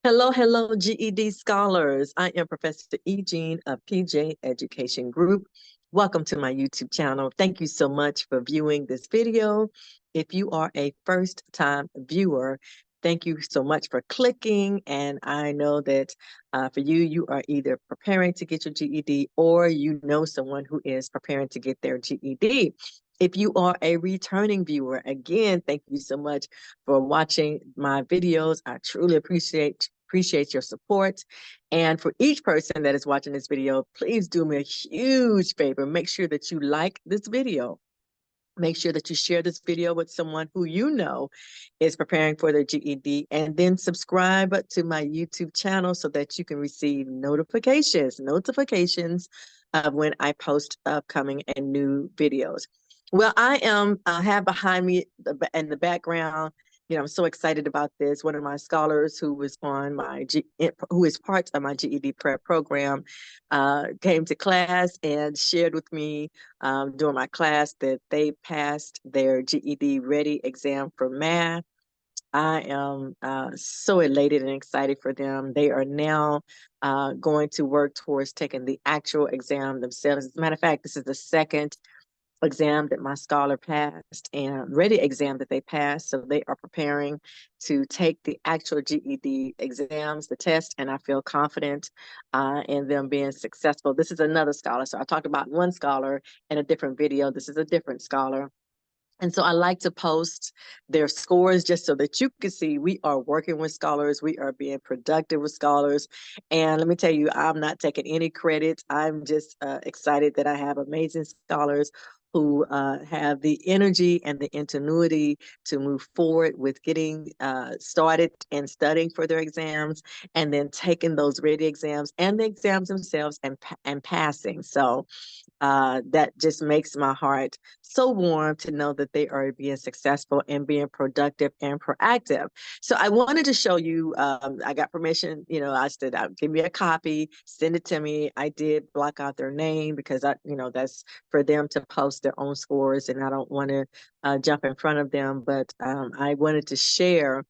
Hello, hello, GED scholars. I am Professor Ejean of PJ Education Group. Welcome to my YouTube channel. Thank you so much for viewing this video. If you are a first-time viewer, thank you so much for clicking. And I know that for you, you are either preparing to get your GED or you know someone who is preparing to get their GED. If you are a returning viewer, again, thank you so much for watching my videos. I truly appreciate your support. And for each person that is watching this video, please do me a huge favor. Make sure that you like this video. Make sure that you share this video with someone who you know is preparing for their GED, and then subscribe to my YouTube channel so that you can receive notifications of when I post upcoming and new videos. Well, I have behind me in the background, I'm so excited about this. One of my scholars who was on who is part of my GED prep program, came to class and shared with me during my class that they passed their GED Ready exam for math. I am so elated and excited for them. They are now going to work towards taking the actual exam themselves. As a matter of fact, this is the second exam that my scholar passed and Ready exam that they passed. So they are preparing to take the actual GED exams, the test, and I feel confident in them being successful. This is another scholar. So I talked about one scholar in a different video. This is a different scholar. And so I like to post their scores just so that you can see we are working with scholars. We are being productive with scholars. And let me tell you, I'm not taking any credit. I'm just excited that I have amazing scholars who have the energy and the ingenuity to move forward with getting started and studying for their exams, and then taking those Ready exams and the exams themselves and passing. So that just makes my heart so warm to know that they are being successful and being productive and proactive. So I wanted to show you, I got permission, I said, give me a copy, send it to me. I did block out their name because that's for them to post their own scores, and I don't want to jump in front of them, but I wanted to share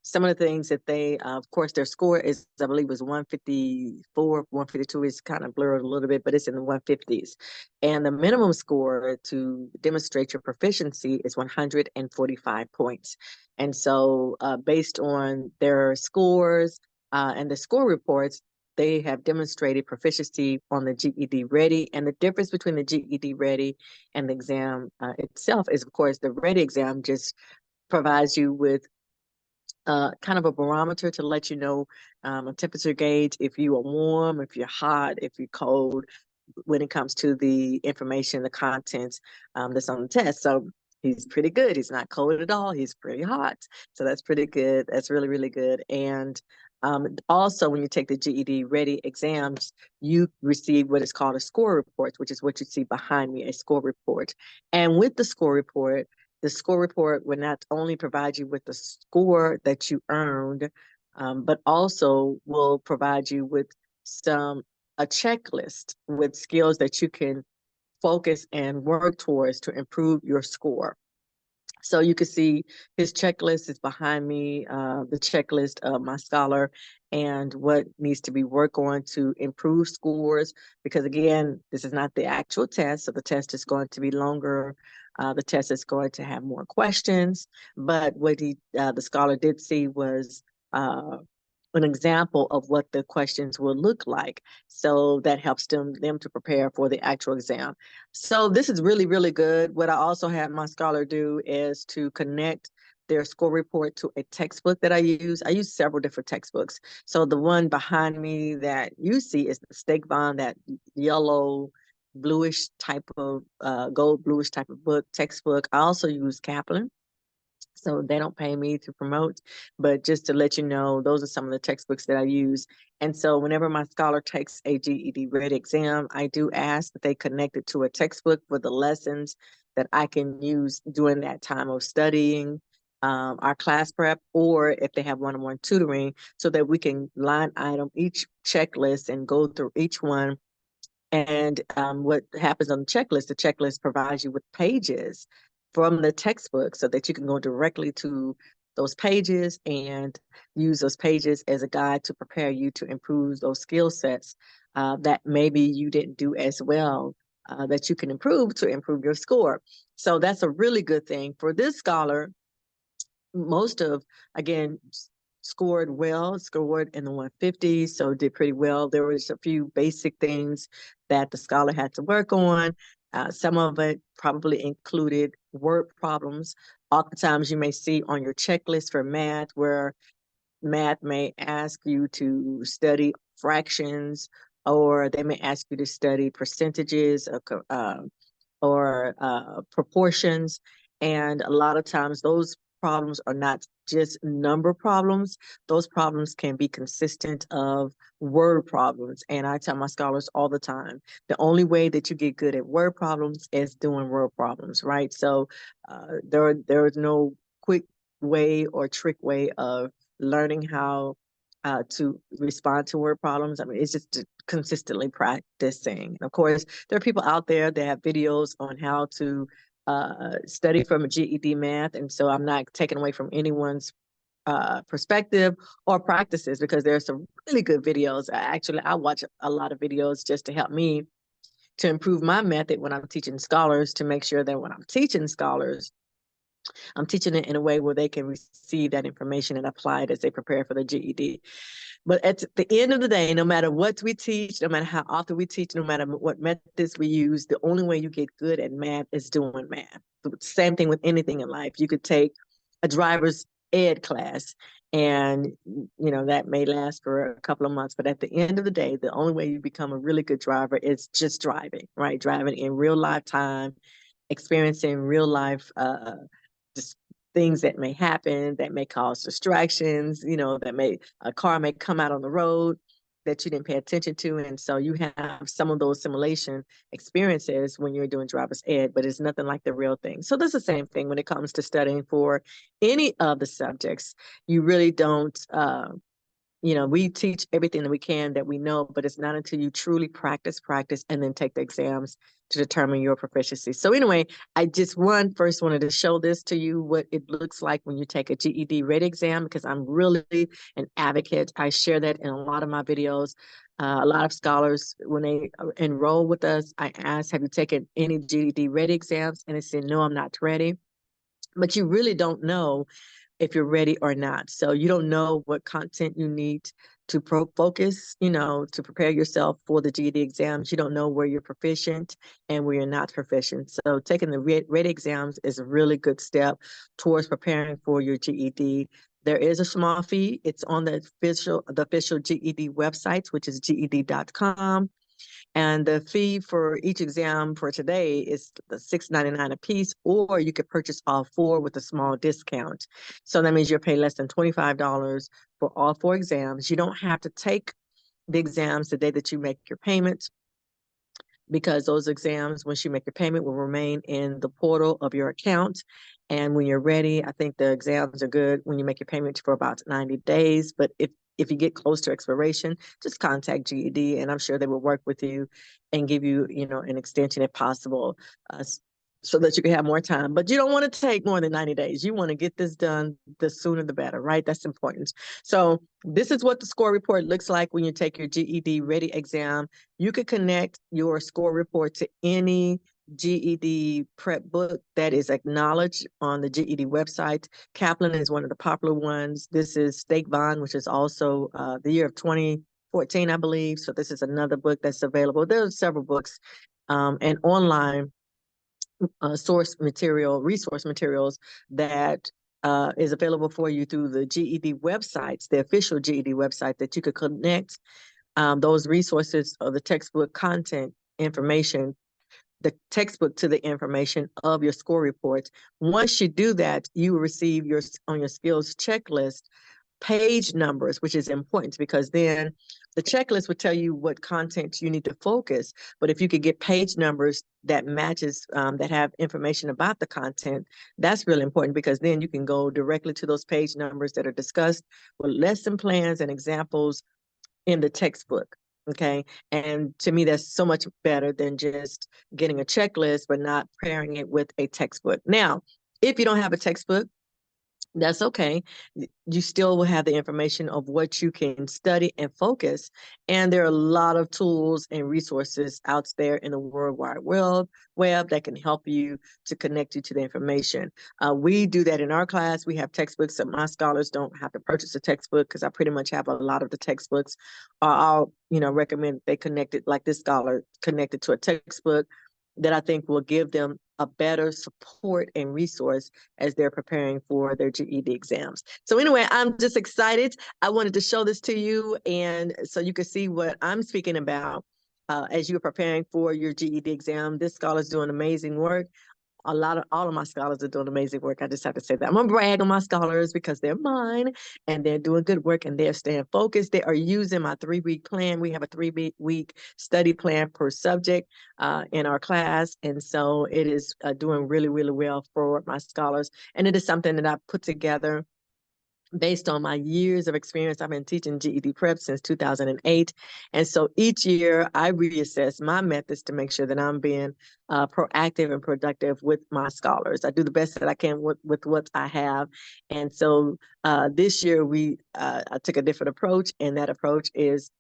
some of the things that they, of course, their score is, I believe, was 154, 152 is kind of blurred a little bit, but it's in the 150s. And the minimum score to demonstrate your proficiency is 145 points. And so based on their scores and the score reports, they have demonstrated proficiency on the GED Ready. And the difference between the GED Ready and the exam itself is, of course, the Ready exam just provides you with kind of a barometer to let you know, a temperature gauge, if you are warm, if you're hot, if you're cold, when it comes to the information, the contents that's on the test. So he's pretty good. He's not cold at all. He's pretty hot. So that's pretty good. That's really, really good. And also, when you take the GED Ready exams, you receive what is called a score report, which is what you see behind me, a score report. And with the score report will not only provide you with the score that you earned, but also will provide you with a checklist with skills that you can focus and work towards to improve your score. So you can see his checklist is behind me, the checklist of my scholar and what needs to be worked on to improve scores. Because again, this is not the actual test, so the test is going to be longer. The test is going to have more questions. But what the scholar did see was an example of what the questions will look like. So that helps them to prepare for the actual exam. So this is really, really good. What I also had my scholar do is to connect their score report to a textbook that I use. I use several different textbooks. So the one behind me that you see is the Stake Bond, that yellow, bluish type of, gold bluish type of textbook. I also use Chaplain. So they don't pay me to promote, but just to let you know, those are some of the textbooks that I use. And so whenever my scholar takes a GED Ready exam, I do ask that they connect it to a textbook for the lessons that I can use during that time of studying our class prep, or if they have one-on-one tutoring, so that we can line item each checklist and go through each one. And what happens on the checklist provides you with pages from the textbook so that you can go directly to those pages and use those pages as a guide to prepare you to improve those skill sets that maybe you didn't do as well, that you can improve to improve your score. So that's a really good thing. For this scholar, most of, again, scored well, scored in the 150s, so did pretty well. There was a few basic things that the scholar had to work on. Some of it probably included word problems. Oftentimes you may see on your checklist for math where math may ask you to study fractions, or they may ask you to study percentages or proportions. And a lot of times those problems are not just number problems. Those problems can be consistent of word problems. And I tell my scholars all the time, the only way that you get good at word problems is doing word problems, right? So there is no quick way or trick way of learning how to respond to word problems. I mean, it's just consistently practicing. Of course, there are people out there that have videos on how to study from a GED math. And so I'm not taking away from anyone's perspective or practices, because there's some really good videos. Actually, I watch a lot of videos just to help me to improve my method when I'm teaching scholars, to make sure that when I'm teaching scholars, I'm teaching it in a way where they can receive that information and apply it as they prepare for the GED. But at the end of the day, no matter what we teach, no matter how often we teach, no matter what methods we use, the only way you get good at math is doing math. Same thing with anything in life. You could take a driver's ed class, and that may last for a couple of months, but at the end of the day, the only way you become a really good driver is just driving, right? Driving in real life time, experiencing real life just things that may happen, that may cause distractions, that a car may come out on the road that you didn't pay attention to. And so you have some of those simulation experiences when you're doing driver's ed, but it's nothing like the real thing. So that's the same thing when it comes to studying for any of the subjects. You really don't, we teach everything that we can that we know, but it's not until you truly practice, and then take the exams to determine your proficiency. So anyway, I just first wanted to show this to you, what it looks like when you take a GED Ready exam, because I'm really an advocate. I share that in a lot of my videos. A lot of scholars, when they enroll with us, I ask, have you taken any GED Ready exams? And they say, no, I'm not ready. But you really don't know if you're ready or not. So you don't know what content you need to focus, to prepare yourself for the GED exams. You don't know where you're proficient and where you're not proficient. So taking the Ready exams is a really good step towards preparing for your GED. There is a small fee. It's on the official GED website, which is GED.com. And the fee for each exam for today is $6.99 a piece, or you could purchase all four with a small discount. So that means you'll pay less than $25 for all four exams. You don't have to take the exams the day that you make your payment, because those exams, once you make your payment, will remain in the portal of your account. And when you're ready, I think the exams are good when you make your payment for about 90 days. But if you get close to expiration, just contact GED, and I'm sure they will work with you and give you, an extension if possible, so that you can have more time. But you don't want to take more than 90 days. You want to get this done, the sooner the better, right? That's important. So this is what the score report looks like when you take your GED Ready exam. You could connect your score report to any GED prep book that is acknowledged on the GED website. Chaplain is one of the popular ones. This is Stake Bond, which is also the year of 2014, I believe. So this is another book that's available. There are several books and online resource materials that is available for you through the GED websites, the official GED website, that you could connect those resources or the textbook content information, the textbook, to the information of your score reports. Once you do that, you will receive on your skills checklist page numbers, which is important, because then the checklist will tell you what content you need to focus. But if you could get page numbers that matches, that have information about the content, that's really important, because then you can go directly to those page numbers that are discussed with lesson plans and examples in the textbook. Okay. And to me, that's so much better than just getting a checklist, but not pairing it with a textbook. Now, if you don't have a textbook, That's okay. You still will have the information of what you can study and focus. And there are a lot of tools and resources out there in the World Wide Web that can help you to connect you to the information. We do that in our class. We have textbooks, so my scholars don't have to purchase a textbook because I pretty much have a lot of the textbooks. I'll, recommend they connect it, like this scholar connected to a textbook that I think will give them a better support and resource as they're preparing for their GED exams. So anyway, I'm just excited. I wanted to show this to you, and so you can see what I'm speaking about as you're preparing for your GED exam. This scholar's doing amazing work. All of my scholars are doing amazing work. I just have to say that. I'm gonna brag on my scholars because they're mine and they're doing good work and they're staying focused. They are using my 3-week plan. We have a 3-week study plan per subject in our class. And so it is doing really, really well for my scholars. And it is something that I put together based on my years of experience. I've been teaching GED prep since 2008. And so each year I reassess my methods to make sure that I'm being proactive and productive with my scholars. I do the best that I can with what I have. And so this year I took a different approach, and that approach is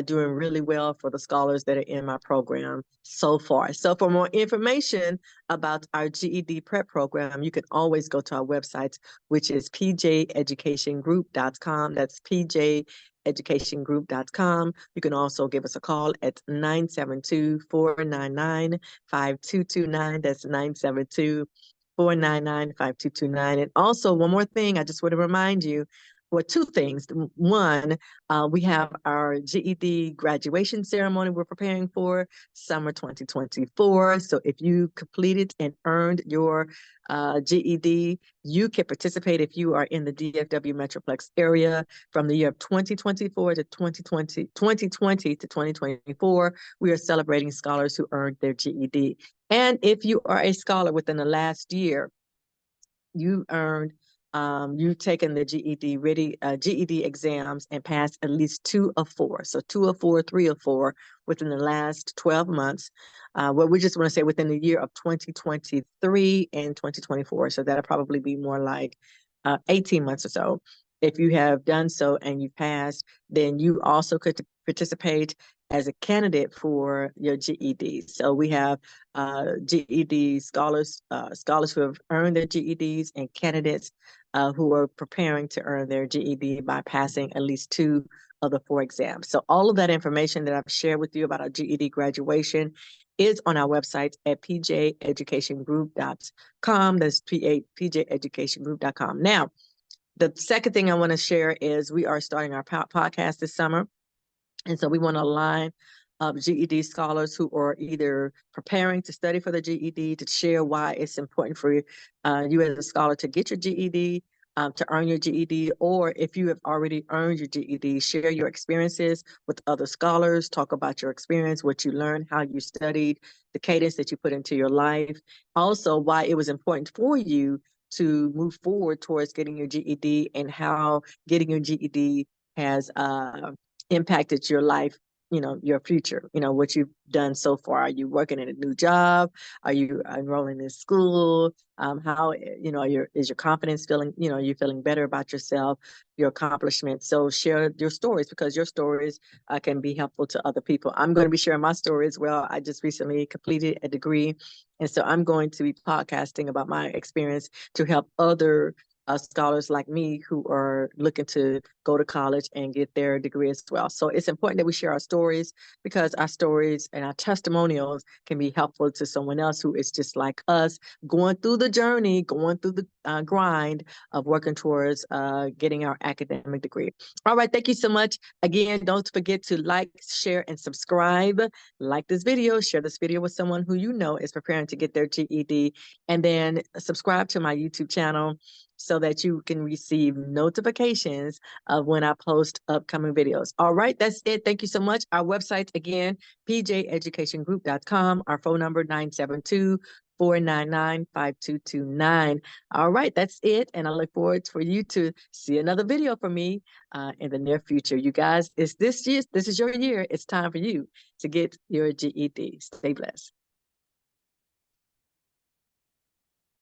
doing really well for the scholars that are in my program so far. So for more information about our GED prep program, you can always go to our website, which is pjeducationgroup.com. That's pjeducationgroup.com. You can also give us a call at 972-499-5229. That's 972-499-5229. And also, one more thing, I just want to remind you, well, two things. One, we have our GED graduation ceremony we're preparing for summer 2024. So if you completed and earned your GED, you can participate if you are in the DFW Metroplex area from the year of 2024 to 2020 to 2024. We are celebrating scholars who earned their GED. And if you are a scholar within the last year, you've taken the GED Ready GED exams and passed at least 2 of 4. So 2 of 4, 3 of 4 within the last 12 months. Well, we just want to say within the year of 2023 and 2024. So that'll probably be more like 18 months or so. If you have done so and you passed, then you also could participate as a candidate for your GED. So we have GED scholars who have earned their GEDs, and candidates who are preparing to earn their GED by passing at least 2 of the 4 exams. So all of that information that I've shared with you about our GED graduation is on our website at pjeducationgroup.com. That's pjeducationgroup.com. Now, the second thing I want to share is we are starting our podcast this summer. And so we want to align GED scholars who are either preparing to study for the GED to share why it's important for you as a scholar to get your GED, to earn your GED, or if you have already earned your GED, share your experiences with other scholars, talk about your experience, what you learned, how you studied, the cadence that you put into your life, also why it was important for you to move forward towards getting your GED and how getting your GED has impacted your life, your future, what you've done so far. Are you working in a new job? Are you enrolling in school? How, is your confidence feeling, you're feeling better about yourself, your accomplishments. So share your stories, because your stories can be helpful to other people. I'm going to be sharing my story as well. I just recently completed a degree. And so I'm going to be podcasting about my experience to help other scholars like me who are looking to go to college and get their degree as well. So it's important that we share our stories, because our stories and our testimonials can be helpful to someone else who is just like us, going through the journey, going through the grind of working towards getting our academic degree. All right, thank you so much. Again, don't forget to like, share, and subscribe. Like this video, share this video with someone who you know is preparing to get their GED, and then subscribe to my YouTube channel so that you can receive notifications of when I post upcoming videos. All right, that's it. Thank you so much. Our website, again, pjeducationgroup.com. Our phone number, 972-499-5229. All right, that's it. And I look forward for you to see another video from me in the near future. You guys, this is your year. It's time for you to get your GED. Stay blessed.